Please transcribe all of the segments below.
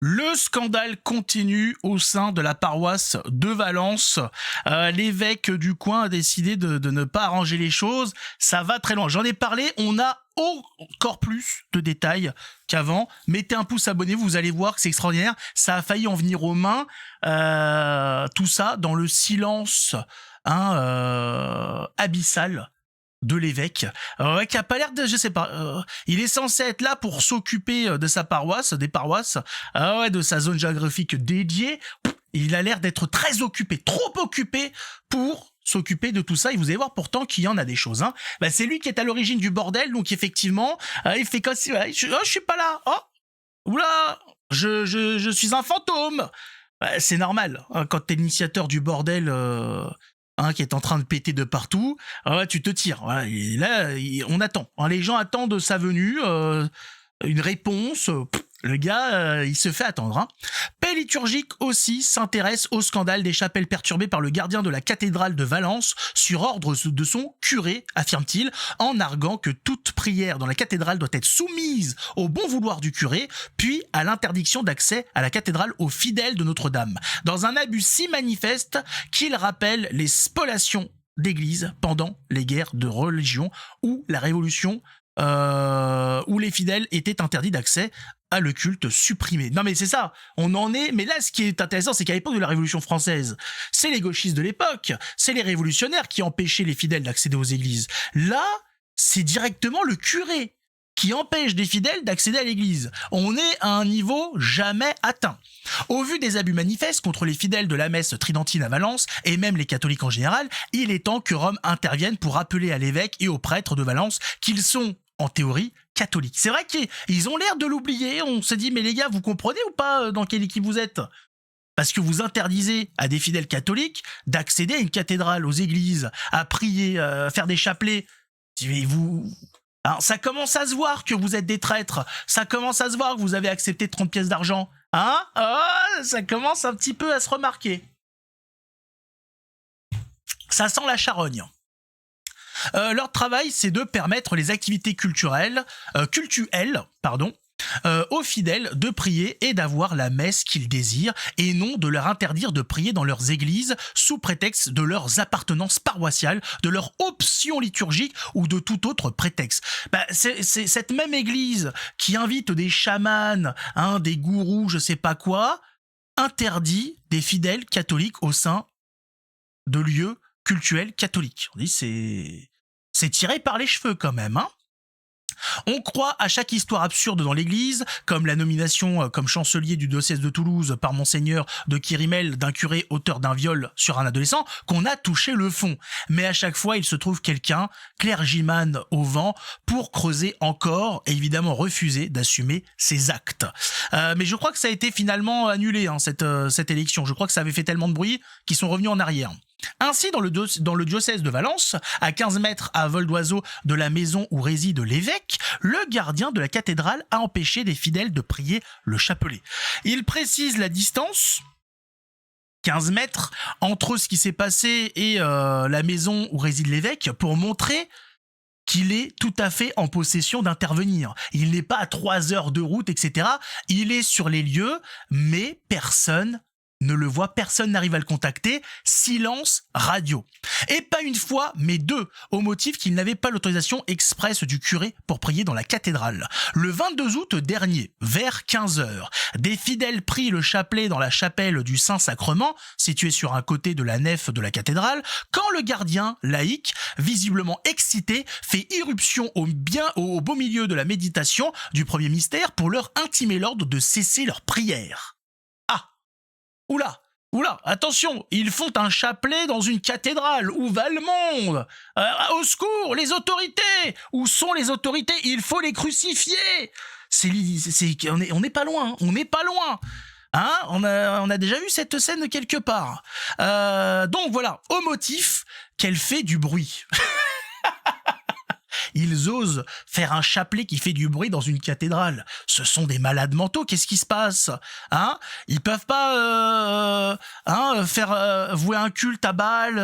Le scandale continue au sein de la paroisse de Valence. L'évêque du coin a décidé de ne pas arranger les choses. Ça va très loin. J'en ai parlé, on a encore plus de détails qu'avant. Mettez un pouce, abonnez-vous, vous allez voir que c'est extraordinaire. Ça a failli en venir aux mains. Tout ça dans le silence abyssal de l'évêque, qui a pas l'air de, je sais pas, il est censé être là pour s'occuper de sa paroisse, des paroisses, de sa zone géographique dédiée. Il a l'air d'être très occupé, trop occupé pour s'occuper de tout ça, et vous allez voir pourtant qu'il y en a des choses. C'est lui qui est à l'origine du bordel, donc effectivement, il fait comme si, je suis pas là, oula, je suis un fantôme. C'est normal, quand t'es l'initiateur du bordel, qui est en train de péter de partout, tu te tires. Voilà, et là, on attend. Les gens attendent sa venue, une réponse. Le gars, il se fait attendre. Paix liturgique aussi s'intéresse au scandale des chapelles perturbées par le gardien de la cathédrale de Valence sur ordre de son curé, affirme-t-il, en arguant que toute prière dans la cathédrale doit être soumise au bon vouloir du curé, puis à l'interdiction d'accès à la cathédrale aux fidèles de Notre-Dame, dans un abus si manifeste qu'il rappelle les spoliations d'églises pendant les guerres de religion ou la Révolution, où les fidèles étaient interdits d'accès à le culte supprimé. Non mais c'est ça, on en est, mais là ce qui est intéressant c'est qu'à l'époque de la Révolution française, c'est les gauchistes de l'époque, c'est les révolutionnaires qui empêchaient les fidèles d'accéder aux églises. Là, c'est directement le curé qui empêche des fidèles d'accéder à l'église. On est à un niveau jamais atteint. Au vu des abus manifestes contre les fidèles de la messe tridentine à Valence, et même les catholiques en général, il est temps que Rome intervienne pour rappeler à l'évêque et aux prêtres de Valence qu'ils sont, en théorie, catholiques. C'est vrai qu'ils ont l'air de l'oublier, on se dit, mais les gars, vous comprenez ou pas dans quelle équipe vous êtes ? Parce que vous interdisez à des fidèles catholiques d'accéder à une cathédrale, aux églises, à prier, à faire des chapelets. Alors, ça commence à se voir que vous êtes des traîtres. Ça commence à se voir que vous avez accepté 30 pièces d'argent. Ça commence un petit peu à se remarquer. Ça sent la charogne. Leur travail, c'est de permettre les activités cultuelles, aux fidèles de prier et d'avoir la messe qu'ils désirent, et non de leur interdire de prier dans leurs églises sous prétexte de leurs appartenances paroissiales, de leur option liturgique ou de tout autre prétexte. C'est cette même église qui invite des chamans, des gourous, je sais pas quoi, interdit des fidèles catholiques au sein de lieux cultuels catholiques. On dit c'est tiré par les cheveux quand même, On croit à chaque histoire absurde dans l'église, comme la nomination comme chancelier du diocèse de Toulouse par Monseigneur de Quirimel d'un curé auteur d'un viol sur un adolescent, qu'on a touché le fond. Mais à chaque fois, il se trouve quelqu'un, clergyman au vent, pour creuser encore et évidemment refuser d'assumer ses actes. Mais je crois que ça a été finalement annulé, cette élection. Je crois que ça avait fait tellement de bruit qu'ils sont revenus en arrière. Ainsi, dans le diocèse de Valence, à 15 mètres à vol d'oiseau de la maison où réside l'évêque, le gardien de la cathédrale a empêché des fidèles de prier le chapelet. Il précise la distance, 15 mètres, entre ce qui s'est passé et la maison où réside l'évêque, pour montrer qu'il est tout à fait en possession d'intervenir. Il n'est pas à 3 heures de route, etc. Il est sur les lieux, mais personne ne le voit, personne n'arrive à le contacter, silence radio. Et pas une fois, mais deux, au motif qu'il n'avait pas l'autorisation expresse du curé pour prier dans la cathédrale. Le 22 août dernier, vers 15h, des fidèles prient le chapelet dans la chapelle du Saint-Sacrement, située sur un côté de la nef de la cathédrale, quand le gardien, laïque, visiblement excité, fait irruption au beau milieu de la méditation du premier mystère pour leur intimer l'ordre de cesser leur prière. Oula, attention, ils font un chapelet dans une cathédrale. Où va le monde ? Au secours, les autorités ! Où sont les autorités ? Il faut les crucifier ! On n'est pas loin, on n'est pas loin. On a déjà vu cette scène quelque part. Donc voilà, au motif qu'elle fait du bruit. Ils osent faire un chapelet qui fait du bruit dans une cathédrale. Ce sont des malades mentaux, qu'est-ce qui se passe ? Ils peuvent pas faire vouer un culte à Baal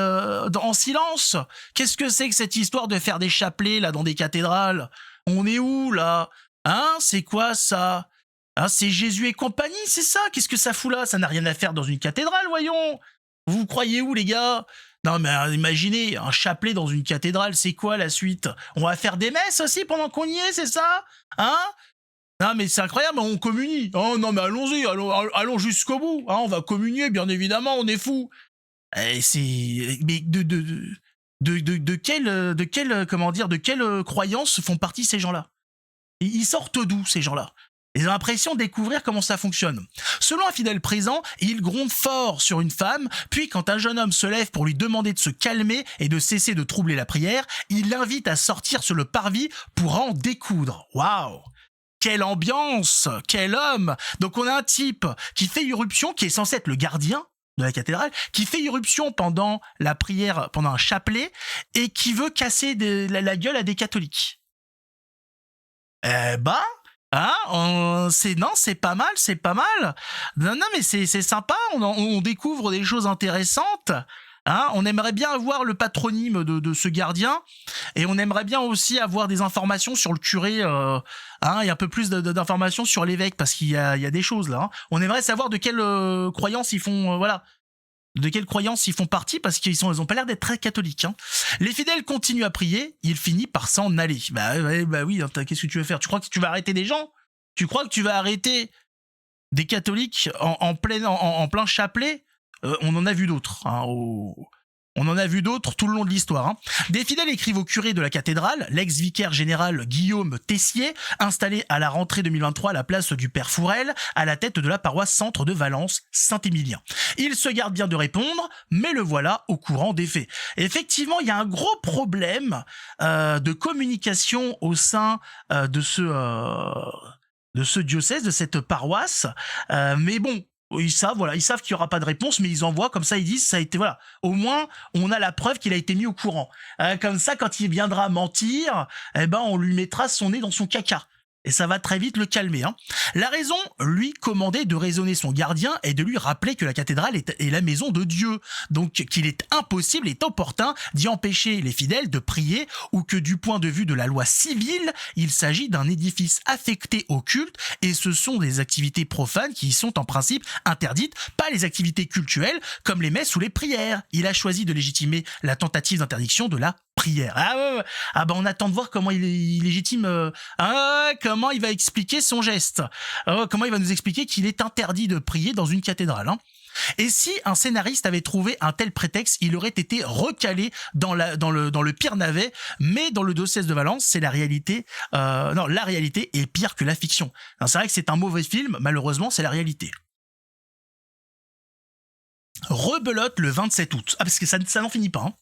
en silence ? Qu'est-ce que c'est que cette histoire de faire des chapelets là dans des cathédrales ? On est où là ? C'est quoi ça ? Hein, c'est Jésus et compagnie, c'est ça. Qu'est-ce que ça fout là? Ça n'a rien à faire dans une cathédrale, voyons. Vous croyez où, les gars? Non, mais imaginez, un chapelet dans une cathédrale, c'est quoi la suite? On va faire des messes aussi pendant qu'on y est, c'est ça? Hein? Non, mais c'est incroyable, on communie. Oh non, mais allons-y, allons jusqu'au bout. Hein, on va communier, bien évidemment, on est fous. Mais de quelle croyance font partie ces gens-là? Ils sortent d'où, ces gens-là? Ils ont l'impression de découvrir comment ça fonctionne. Selon un fidèle présent, il gronde fort sur une femme, puis quand un jeune homme se lève pour lui demander de se calmer et de cesser de troubler la prière, il l'invite à sortir sur le parvis pour en découdre. Waouh! Quelle ambiance! Quel homme! Donc on a un type qui fait irruption, qui est censé être le gardien de la cathédrale, qui fait irruption pendant la prière, pendant un chapelet, et qui veut casser la gueule à des catholiques. Eh ben, hein, c'est pas mal, c'est pas mal. Non, mais c'est sympa, on découvre des choses intéressantes. Hein, on aimerait bien avoir le patronyme de ce gardien, et on aimerait bien aussi avoir des informations sur le curé, et un peu plus d'informations sur l'évêque, parce qu'il y a des choses là. Hein. On aimerait savoir de quelle croyance ils font, de quelle croyance ils font partie, parce qu'ils ont pas l'air d'être très catholiques. Hein. Les fidèles continuent à prier, il finit par s'en aller. Bah oui, hein, qu'est-ce que tu veux faire? Tu crois que tu vas arrêter des gens? Tu crois que tu vas arrêter des catholiques en plein chapelet? On en a vu d'autres. Hein, on en a vu d'autres tout le long de l'histoire. Hein. Des fidèles écrivent au curé de la cathédrale, l'ex-vicaire général Guillaume Tessier, installé à la rentrée 2023 à la place du Père Fourel, à la tête de la paroisse centre de Valence, Saint-Émilien. Il se garde bien de répondre, mais le voilà au courant des faits. Effectivement, il y a un gros problème de communication au sein de ce diocèse, de cette paroisse. Mais bon, ils savent qu'il y aura pas de réponse, mais ils envoient comme ça, ils disent ça a été, voilà, au moins on a la preuve qu'il a été mis au courant. Comme ça, quand il viendra mentir, on lui mettra son nez dans son caca. Et ça va très vite le calmer. Hein. La raison lui commandait de raisonner son gardien et de lui rappeler que la cathédrale est la maison de Dieu, donc qu'il est impossible et opportun d'y empêcher les fidèles de prier, ou que du point de vue de la loi civile, il s'agit d'un édifice affecté au culte et ce sont des activités profanes qui y sont en principe interdites, pas les activités cultuelles comme les messes ou les prières. Il a choisi de légitimer la tentative d'interdiction de la prière. On attend de voir comment il légitime, comment il va expliquer son geste, comment il va nous expliquer qu'il est interdit de prier dans une cathédrale. Hein. Et si un scénariste avait trouvé un tel prétexte, il aurait été recalé dans le pire navet, mais dans le diocèse de Valence, c'est la réalité. La réalité est pire que la fiction. C'est vrai que c'est un mauvais film, malheureusement, c'est la réalité. Rebelote le 27 août. Parce que ça n'en finit pas. Hein.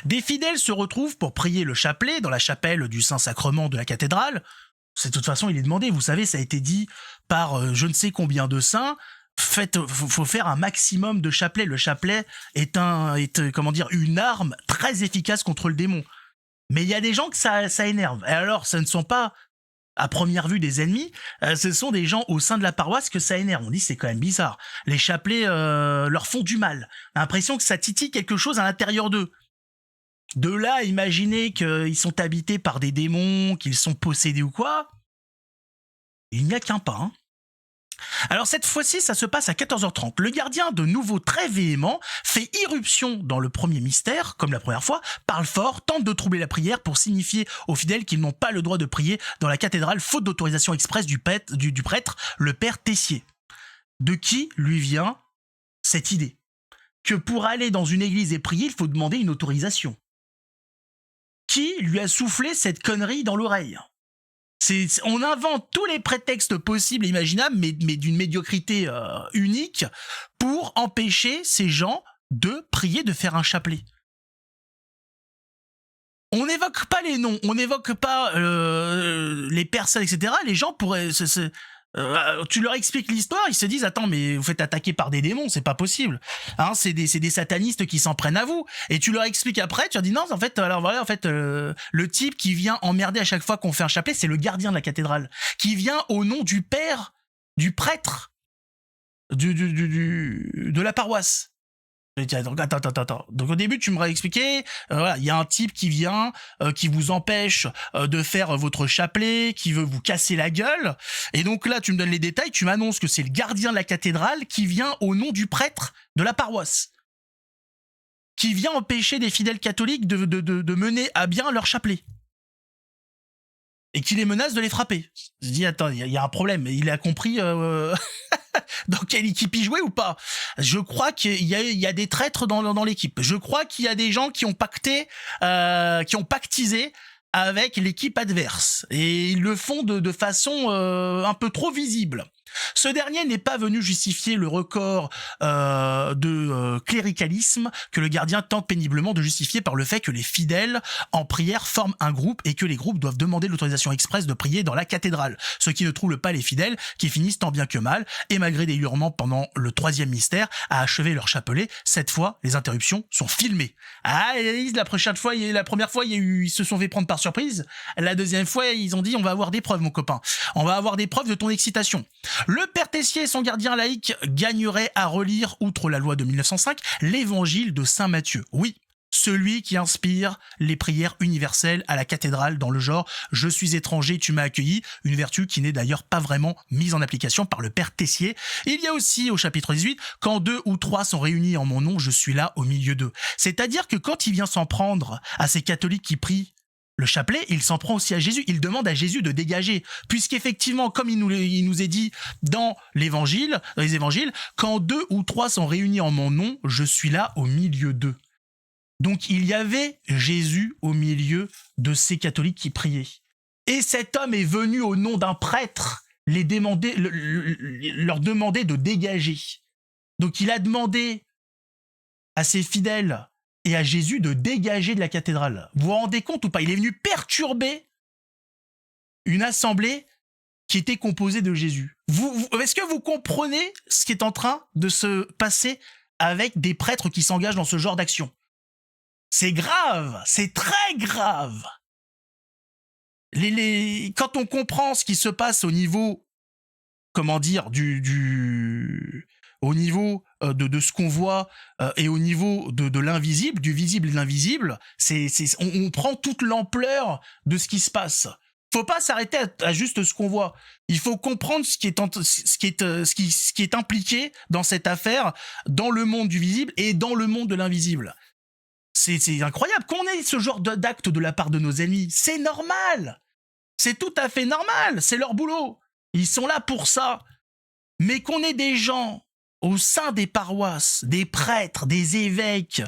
Des fidèles se retrouvent pour prier le chapelet dans la chapelle du Saint-Sacrement de la cathédrale. De toute façon, il est demandé, vous savez, ça a été dit par je ne sais combien de saints. Faut faire un maximum de chapelets. Le chapelet est une arme très efficace contre le démon. Mais il y a des gens que ça énerve. Et alors, ce ne sont pas à première vue des ennemis, ce sont des gens au sein de la paroisse que ça énerve. On dit c'est quand même bizarre. Les chapelets leur font du mal. L'impression que ça titille quelque chose à l'intérieur d'eux. De là à imaginer qu'ils sont habités par des démons, qu'ils sont possédés ou quoi, il n'y a qu'un pas. Hein. Alors cette fois-ci, ça se passe à 14h30. Le gardien, de nouveau très véhément, fait irruption dans le premier mystère, comme la première fois, parle fort, tente de troubler la prière pour signifier aux fidèles qu'ils n'ont pas le droit de prier dans la cathédrale, faute d'autorisation expresse du prêtre, le père Tessier. De qui lui vient cette idée? Que pour aller dans une église et prier, il faut demander une autorisation. Qui lui a soufflé cette connerie dans l'oreille? On invente tous les prétextes possibles et imaginables, mais d'une médiocrité unique, pour empêcher ces gens de prier, de faire un chapelet. On n'évoque pas les noms, on n'évoque pas les personnes, etc. Les gens pourraient... tu leur expliques l'histoire, ils se disent attends mais vous faites attaquer par des démons, c'est pas possible. Hein, c'est des satanistes qui s'en prennent à vous. Et tu leur expliques après, tu leur dis non en fait le type qui vient emmerder à chaque fois qu'on fait un chapelet, c'est le gardien de la cathédrale qui vient au nom du père, du prêtre de la paroisse. Donc, attends. Donc au début, tu m'aurais expliqué, voilà, il y a un type qui vient, qui vous empêche de faire votre chapelet, qui veut vous casser la gueule. Et donc là, tu me donnes les détails, tu m'annonces que c'est le gardien de la cathédrale qui vient au nom du prêtre de la paroisse, qui vient empêcher des fidèles catholiques de mener à bien leur chapelet. Et qui les menace de les frapper. Je dis, attends, il y a un problème. Il a compris dans quelle équipe il jouait ou pas. Je crois qu'il y a des traîtres dans l'équipe. Je crois qu'il y a des gens qui ont pacté, qui ont pactisé avec l'équipe adverse. Et ils le font de façon un peu trop visible. Ce dernier n'est pas venu justifier le record de cléricalisme que le gardien tente péniblement de justifier par le fait que les fidèles en prière forment un groupe et que les groupes doivent demander l'autorisation expresse de prier dans la cathédrale, ce qui ne trouble pas les fidèles qui finissent tant bien que mal et malgré des hurlements pendant le troisième mystère à achever leur chapelet. Cette fois, les interruptions sont filmées. Ah, la première fois, ils se sont fait prendre par surprise. La deuxième fois, ils ont dit on va avoir des preuves, mon copain. On va avoir des preuves de ton excitation. Le père Tessier et son gardien laïque gagneraient à relire, outre la loi de 1905, l'évangile de Saint Matthieu. Oui, celui qui inspire les prières universelles à la cathédrale dans le genre « Je suis étranger, tu m'as accueilli », une vertu qui n'est d'ailleurs pas vraiment mise en application par le père Tessier. Il y a aussi au chapitre 18 « Quand 2 ou 3 sont réunis en mon nom, je suis là au milieu d'eux ». C'est-à-dire que quand il vient s'en prendre à ces catholiques qui prient le chapelet, il s'en prend aussi à Jésus. Il demande à Jésus de dégager, puisqu'effectivement, comme il nous est dit dans les évangiles, quand 2 ou 3 sont réunis en mon nom, je suis là au milieu d'eux. Donc il y avait Jésus au milieu de ces catholiques qui priaient. Et cet homme est venu au nom d'un prêtre leur demander de dégager. Donc il a demandé à ses fidèles et à Jésus de dégager de la cathédrale. Vous vous rendez compte ou pas? Il est venu perturber une assemblée qui était composée de Jésus. Est-ce que vous comprenez ce qui est en train de se passer avec des prêtres qui s'engagent dans ce genre d'action? C'est grave, c'est très grave. Quand on comprend ce qui se passe au niveau, comment dire, au niveau de ce qu'on voit et au niveau de l'invisible, du visible et de l'invisible, on prend toute l'ampleur de ce qui se passe. Faut pas s'arrêter à juste ce qu'on voit. Il faut comprendre ce qui est impliqué dans cette affaire, dans le monde du visible et dans le monde de l'invisible. C'est incroyable qu'on ait ce genre d'acte de la part de nos ennemis. C'est normal. C'est tout à fait normal. C'est leur boulot. Ils sont là pour ça. Mais qu'on ait des gens au sein des paroisses, des prêtres, des évêques,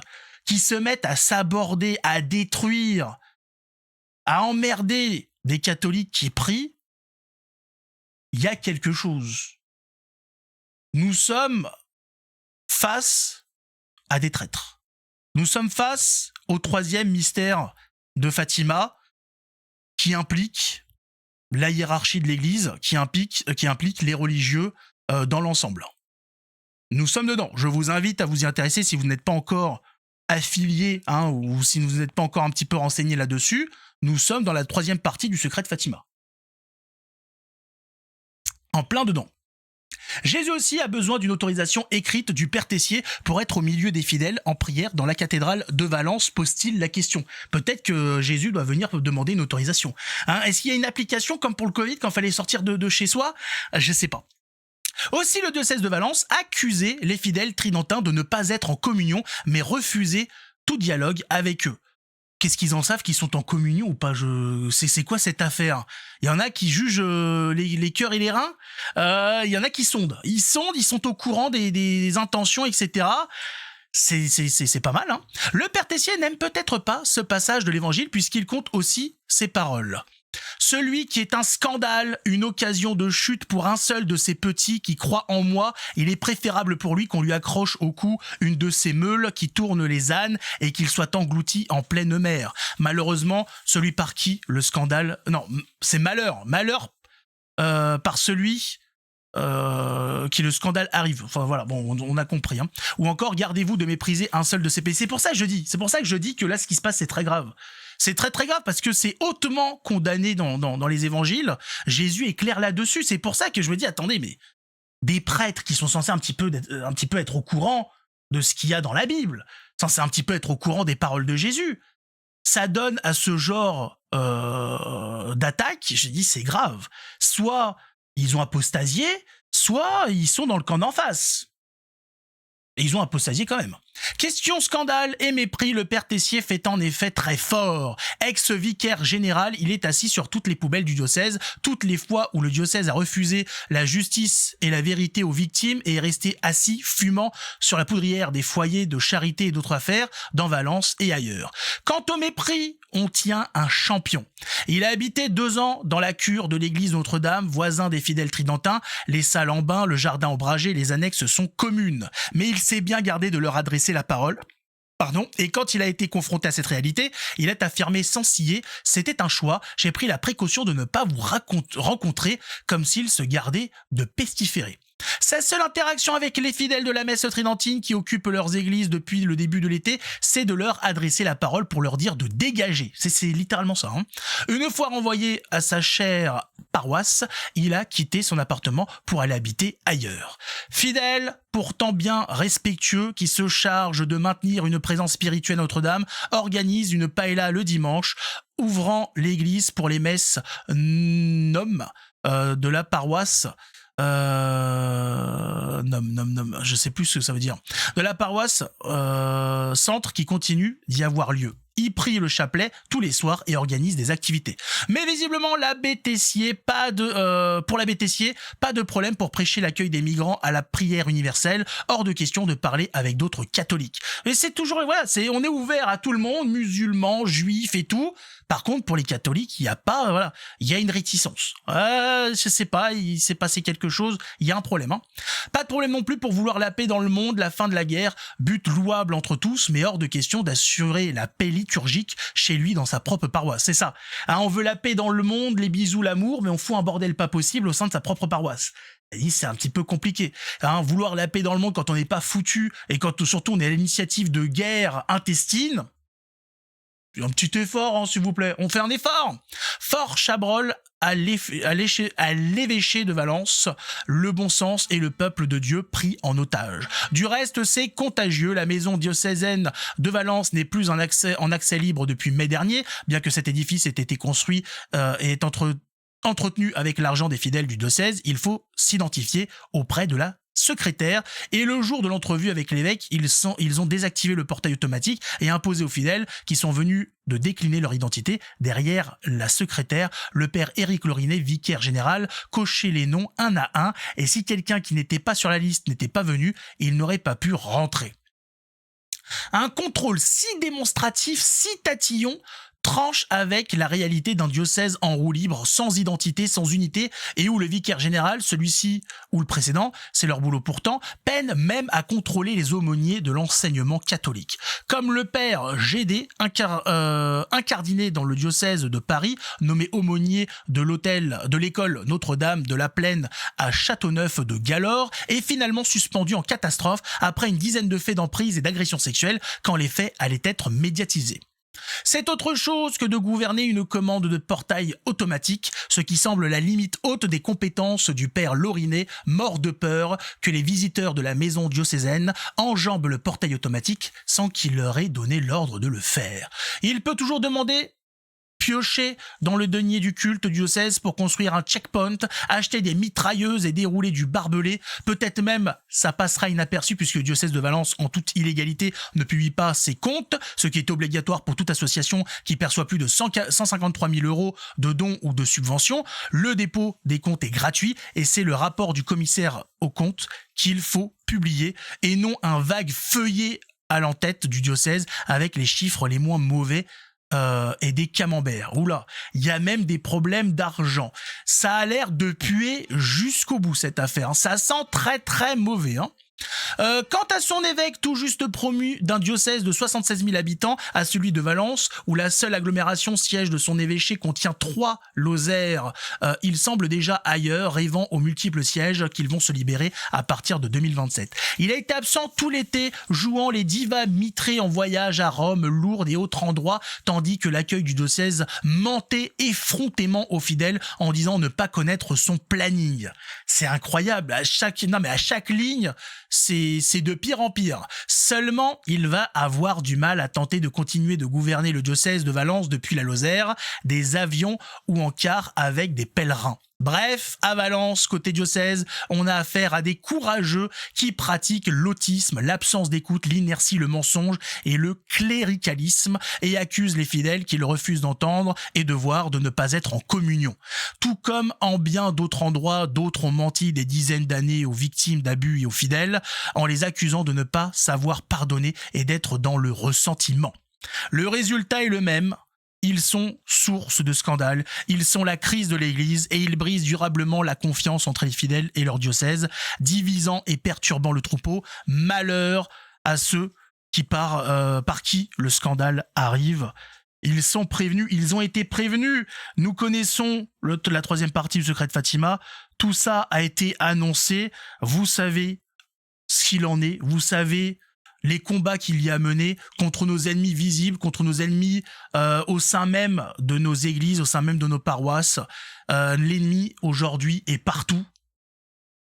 qui se mettent à s'aborder, à détruire, à emmerder des catholiques qui prient, il y a quelque chose. Nous sommes face à des traîtres. Nous sommes face au troisième mystère de Fatima, qui implique la hiérarchie de l'Église, qui implique les religieux dans l'ensemble. Nous sommes dedans. Je vous invite à vous y intéresser si vous n'êtes pas encore affilié ou si vous n'êtes pas encore un petit peu renseigné là-dessus. Nous sommes dans la troisième partie du secret de Fatima. En plein dedans. Jésus aussi a besoin d'une autorisation écrite du père Tessier pour être au milieu des fidèles en prière dans la cathédrale de Valence, pose-t-il la question. Peut-être que Jésus doit venir demander une autorisation. Est-ce qu'il y a une application comme pour le Covid quand il fallait sortir de chez soi? Je sais pas. Aussi, le diocèse de Valence accusait les fidèles tridentins de ne pas être en communion, mais refuser tout dialogue avec eux. Qu'est-ce qu'ils en savent qu'ils sont en communion ou pas? C'est quoi cette affaire? Il y en a qui jugent les cœurs et les reins. Il y en a qui sondent. Ils sont au courant des intentions, etc. C'est pas mal, hein. Le père Tessier n'aime peut-être pas ce passage de l'évangile puisqu'il compte aussi ses paroles. Celui qui est un scandale, une occasion de chute pour un seul de ces petits qui croient en moi, il est préférable pour lui qu'on lui accroche au cou une de ces meules qui tournent les ânes et qu'il soit englouti en pleine mer. Malheureusement, celui par qui le scandale... Non, c'est malheur par celui... qui le scandale arrive. Enfin voilà, bon, on a compris. Hein. Ou encore, gardez-vous de mépriser un seul de ces péchés. C'est pour ça que je dis que là, ce qui se passe, c'est très grave. C'est très très grave parce que c'est hautement condamné dans les évangiles. Jésus est clair là-dessus. C'est pour ça que je me dis, attendez, mais des prêtres qui sont censés un petit peu être au courant, de ce qu'il y a dans la Bible. Censé un petit peu être au courant des paroles de Jésus. Ça donne à ce genre d'attaque, j'ai dit c'est grave. Soit ils ont apostasié, soit ils sont dans le camp d'en face. Et ils ont apostasié quand même. Question scandale et mépris, le père Tessier fait en effet très fort. Ex-vicaire général, il est assis sur toutes les poubelles du diocèse, toutes les fois où le diocèse a refusé la justice et la vérité aux victimes et est resté assis, fumant, sur la poudrière des foyers de charité et d'autres affaires, dans Valence et ailleurs. Quant au mépris, on tient un champion. Il a habité 2 ans dans la cure de l'église Notre-Dame, voisin des fidèles tridentins, les salles en bain, le jardin ombragé, les annexes sont communes. Mais il s'est bien gardé de leur adresser la parole. Et quand il a été confronté à cette réalité, il a affirmé sans ciller, c'était un choix, j'ai pris la précaution de ne pas vous rencontrer comme s'il se gardait de pestiférer. Sa seule interaction avec les fidèles de la messe tridentine qui occupent leurs églises depuis le début de l'été, c'est de leur adresser la parole pour leur dire de dégager. C'est littéralement ça. Une fois renvoyé à sa chère paroisse, il a quitté son appartement pour aller habiter ailleurs. Fidèle, pourtant bien respectueux, qui se charge de maintenir une présence spirituelle à Notre-Dame, organise une paella le dimanche, ouvrant l'église pour les messes de la paroisse. Je sais plus ce que ça veut dire. De la paroisse centre qui continue d'y avoir lieu. Il prie le chapelet tous les soirs et organise des activités. Mais visiblement, l'abbé Tessier, pour l'abbé Tessier, pas de problème pour prêcher l'accueil des migrants à la prière universelle. Hors de question de parler avec d'autres catholiques. Mais c'est toujours, voilà, on est ouvert à tout le monde, musulmans, juifs et tout. Par contre, pour les catholiques, il y a pas, voilà, il y a une réticence. Je sais pas, il s'est passé quelque chose, il y a un problème. Pas de problème non plus pour vouloir la paix dans le monde, la fin de la guerre, but louable entre tous, mais hors de question d'assurer la paix liturgique chez lui dans sa propre paroisse. C'est ça. On veut la paix dans le monde, les bisous, l'amour, mais on fout un bordel pas possible au sein de sa propre paroisse. C'est un petit peu compliqué. Vouloir la paix dans le monde quand on n'est pas foutu et quand surtout on est à l'initiative de guerre intestine. Un petit effort, s'il vous plaît. On fait un effort. Fort Chabrol à l'évêché de Valence, le bon sens et le peuple de Dieu pris en otage. Du reste, c'est contagieux. La maison diocésaine de Valence n'est plus en accès libre depuis mai dernier, bien que cet édifice ait été construit et est entretenu avec l'argent des fidèles du diocèse. Il faut s'identifier auprès de la secrétaire, et le jour de l'entrevue avec l'évêque, ils ont désactivé le portail automatique et imposé aux fidèles qui sont venus de décliner leur identité derrière la secrétaire, le père Éric Lorinet, vicaire général, cocher les noms un à un, et si quelqu'un qui n'était pas sur la liste n'était pas venu, il n'aurait pas pu rentrer. Un contrôle si démonstratif, si tatillon, tranche avec la réalité d'un diocèse en roue libre, sans identité, sans unité, et où le vicaire général, celui-ci ou le précédent, c'est leur boulot pourtant, peine même à contrôler les aumôniers de l'enseignement catholique. Comme le père Gédé, incardiné dans le diocèse de Paris, nommé aumônier de l'école Notre-Dame de la Plaine à Châteauneuf de Galore, est finalement suspendu en catastrophe après une dizaine de faits d'emprise et d'agression sexuelle quand les faits allaient être médiatisés. C'est autre chose que de gouverner une commande de portail automatique, ce qui semble la limite haute des compétences du père Lorinet, mort de peur que les visiteurs de la maison diocésaine enjambent le portail automatique sans qu'il leur ait donné l'ordre de le faire. Il peut toujours demander piocher dans le denier du culte diocèse pour construire un checkpoint, acheter des mitrailleuses et dérouler du barbelé. Peut-être même ça passera inaperçu puisque le diocèse de Valence, en toute illégalité, ne publie pas ses comptes, ce qui est obligatoire pour toute association qui perçoit plus de 153 000 € de dons ou de subventions. Le dépôt des comptes est gratuit et c'est le rapport du commissaire aux comptes qu'il faut publier et non un vague feuillet à l'entête du diocèse avec les chiffres les moins mauvais et des camemberts. Oula, il y a même des problèmes d'argent. Ça a l'air de puer jusqu'au bout cette affaire. Ça sent très très mauvais. Quant à son évêque tout juste promu d'un diocèse de 76 000 habitants à celui de Valence, où la seule agglomération siège de son évêché contient 3 Lozères, il semble déjà ailleurs, rêvant aux multiples sièges qu'ils vont se libérer à partir de 2027. Il a été absent tout l'été, jouant les divas mitrées en voyage à Rome, Lourdes et autres endroits, tandis que l'accueil du diocèse mentait effrontément aux fidèles en disant ne pas connaître son planning. C'est incroyable, à chaque ligne, c'est de pire en pire. Seulement, il va avoir du mal à tenter de continuer de gouverner le diocèse de Valence depuis la Lozère, des avions ou en car avec des pèlerins. Bref, à Valence, côté diocèse, on a affaire à des courageux qui pratiquent l'autisme, l'absence d'écoute, l'inertie, le mensonge et le cléricalisme et accusent les fidèles qu'ils refusent d'entendre et de voir de ne pas être en communion. Tout comme en bien d'autres endroits, d'autres ont menti des dizaines d'années aux victimes d'abus et aux fidèles en les accusant de ne pas savoir pardonner et d'être dans le ressentiment. Le résultat est le même. Ils sont source de scandales, ils sont la crise de l'Église et ils brisent durablement la confiance entre les fidèles et leur diocèse, divisant et perturbant le troupeau. Malheur à ceux par qui le scandale arrive. Ils sont prévenus, ils ont été prévenus. Nous connaissons la troisième partie du secret de Fatima. Tout ça a été annoncé. Vous savez ce qu'il en est. Vous savez les combats qu'il y a menés contre nos ennemis visibles, contre nos ennemis au sein même de nos églises, au sein même de nos paroisses. L'ennemi aujourd'hui est partout,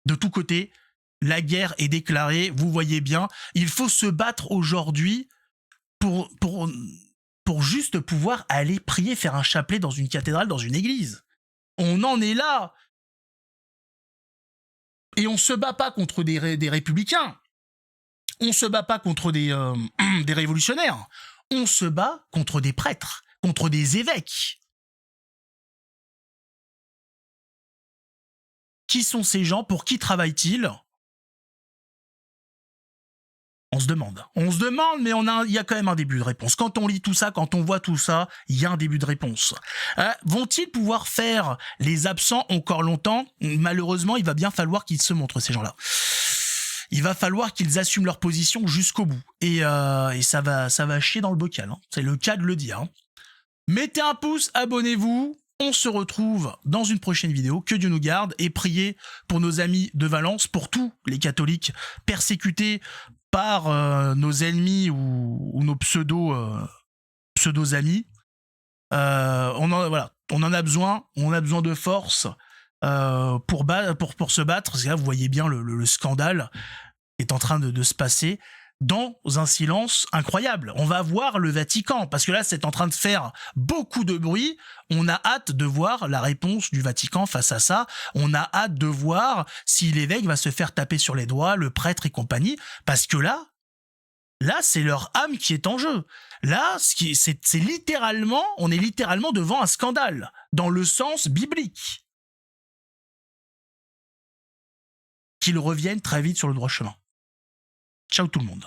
de tous côtés. La guerre est déclarée, vous voyez bien. Il faut se battre aujourd'hui pour juste pouvoir aller prier, faire un chapelet dans une cathédrale, dans une église. On en est là. Et on se bat pas contre des républicains. On se bat pas contre des révolutionnaires. On se bat contre des prêtres, contre des évêques. Qui sont ces gens? Pour qui travaillent-ils? On se demande. On se demande, mais il y a quand même un début de réponse. Quand on lit tout ça, quand on voit tout ça, il y a un début de réponse. Vont-ils pouvoir faire les absents encore longtemps? Malheureusement, il va bien falloir qu'ils se montrent, ces gens-là. Il va falloir qu'ils assument leur position jusqu'au bout. Et ça va chier dans le bocal. Hein. C'est le cas de le dire. Hein. Mettez un pouce, abonnez-vous. On se retrouve dans une prochaine vidéo. Que Dieu nous garde. Et priez pour nos amis de Valence, pour tous les catholiques persécutés par nos ennemis ou nos pseudo-amis. On en a besoin. On a besoin de force. Pour se battre, parce que là vous voyez bien le scandale est en train de se passer dans un silence incroyable. On va voir le Vatican, parce que là c'est en train de faire beaucoup de bruit. On a hâte de voir la réponse du Vatican face à ça. On a hâte de voir si l'évêque va se faire taper sur les doigts, le prêtre et compagnie, parce que là c'est leur âme qui est en jeu. Là, c'est littéralement, on est littéralement devant un scandale, dans le sens biblique. Qu'ils reviennent très vite sur le droit chemin. Ciao tout le monde.